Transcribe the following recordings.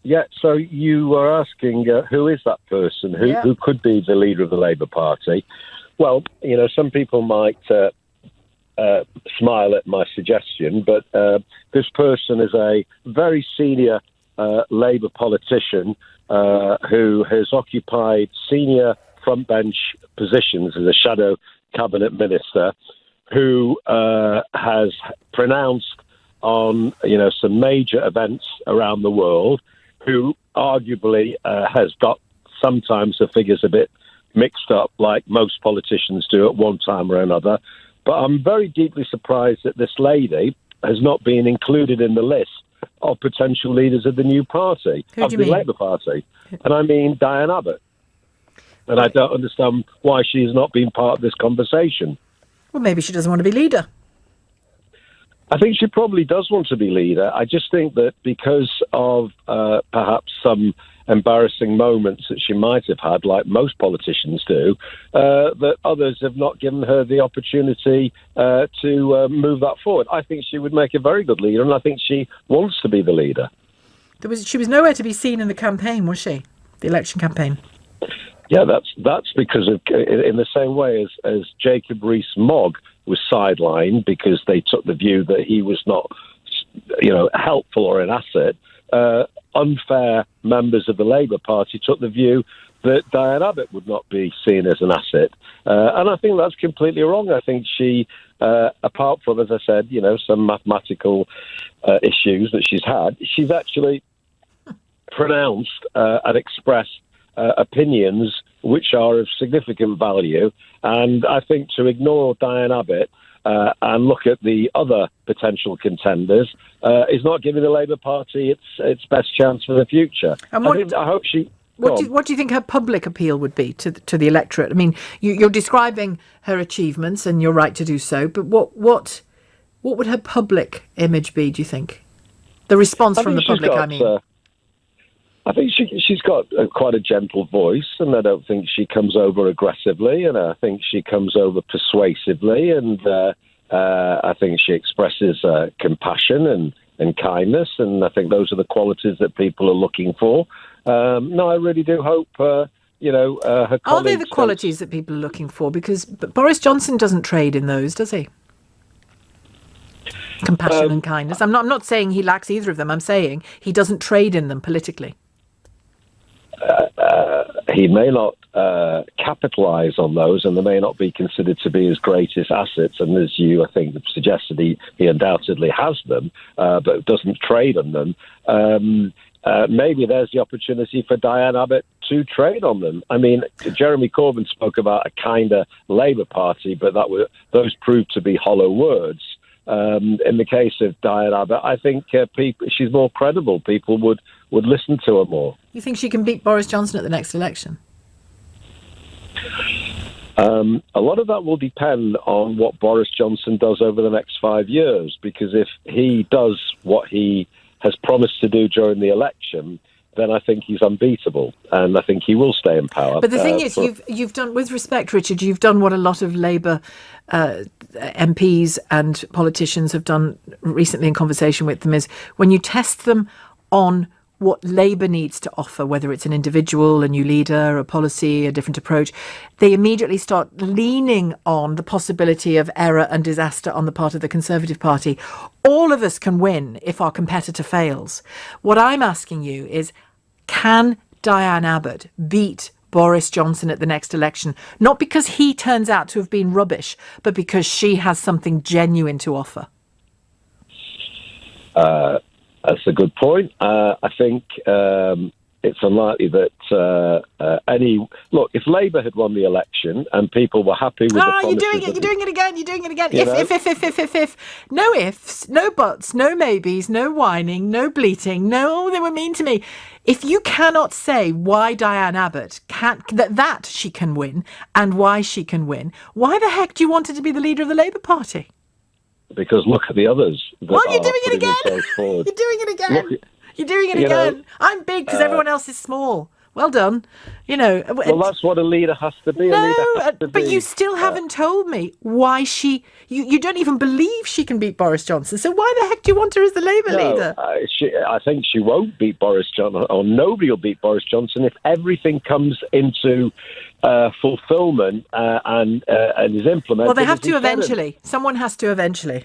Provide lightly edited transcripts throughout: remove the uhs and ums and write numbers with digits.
Yeah, so you were asking who is that person? Who could be the leader of the Labour Party? Well, some people might smile at my suggestion, but this person is a very senior Labour politician who has occupied senior frontbench positions as a shadow cabinet minister, who has pronounced on some major events around the world, who arguably has got sometimes the figures a bit mixed up, like most politicians do at one time or another. But I'm very deeply surprised that this lady has not been included in the list of potential leaders of the new party, of the Labour Party. And I mean Diane Abbott. And I don't understand why she's not been part of this conversation. Well, maybe she doesn't want to be leader. I think she probably does want to be leader. I just think that because of perhaps some embarrassing moments that she might have had, like most politicians do, that others have not given her the opportunity to move that forward. I think she would make a very good leader, and I think she wants to be the leader. She was nowhere to be seen in the campaign, was she? The election campaign. Yeah, that's because of, in the same way as Jacob Rees-Mogg was sidelined because they took the view that he was not, helpful or an asset. Unfair members of the Labour Party took the view that Diane Abbott would not be seen as an asset. And I think that's completely wrong. I think she, apart from, as I said, some mathematical issues that she's had, she's actually pronounced and expressed opinions which are of significant value. And I think to ignore Diane Abbott and look at the other potential contenders is not giving the Labour Party its best chance for the future. And I hope she... What do you think her public appeal would be to the electorate? I mean, you're describing her achievements, and you're right to do so. But what would her public image be? Do you think the response from the public? I think she's got quite a gentle voice, and I don't think she comes over aggressively, and I think she comes over persuasively, and I think she expresses compassion and kindness, and I think those are the qualities that people are looking for. No, I really do hope, her colleagues... Are they the qualities that people are looking for? Because Boris Johnson doesn't trade in those, does he? Compassion and kindness. I'm not saying he lacks either of them. I'm saying he doesn't trade in them politically. He may not capitalise on those, and they may not be considered to be his greatest assets. And as you, I think, suggested, he undoubtedly has them, but doesn't trade on them. Maybe there's the opportunity for Diane Abbott to trade on them. I mean, Jeremy Corbyn spoke about a kinder Labour Party, but those proved to be hollow words. In the case of Diane Abbott, I think she's more credible. People would listen to her more. You think she can beat Boris Johnson at the next election? A lot of that will depend on what Boris Johnson does over the next 5 years, because if he does what he has promised to do during the election, then I think he's unbeatable, and I think he will stay in power. But the thing is, you've done, with respect, Richard, you've done what a lot of Labour MPs and politicians have done recently in conversation with them, is when you test them on what Labour needs to offer, whether it's an individual, a new leader, a policy, a different approach, they immediately start leaning on the possibility of error and disaster on the part of the Conservative Party. All of us can win if our competitor fails. What I'm asking you is, can Diane Abbott beat Boris Johnson at the next election? Not because he turns out to have been rubbish, but because she has something genuine to offer. That's a good point. I think it's unlikely that if Labour had won the election and people were happy with the promises... You're doing it again. If. No ifs, no buts, no maybes, no whining, no bleating, no, they were mean to me. If you cannot say why Diane Abbott that she can win and why she can win, why the heck do you want her to be the leader of the Labour Party? Because look at the others. You're doing it again. You're doing it again. I'm big because everyone else is small. Well done. You know. Well, that's what a leader has to be. A leader has to but be, you still haven't told me why you don't even believe she can beat Boris Johnson. So why the heck do you want her as the Labour leader? I think she won't beat Boris Johnson, or nobody will beat Boris Johnson if everything comes into fulfilment and is implemented. Well, they have to eventually. Someone has to eventually.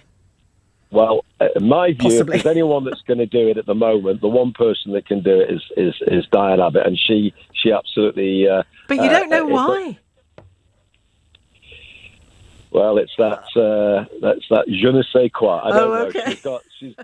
Well, in my view, Possibly. if there's anyone that's going to do it at the moment, the one person that can do it is Diane Abbott, and she absolutely. But you don't know why. Well, it's that je ne sais quoi. I don't know. Okay. She's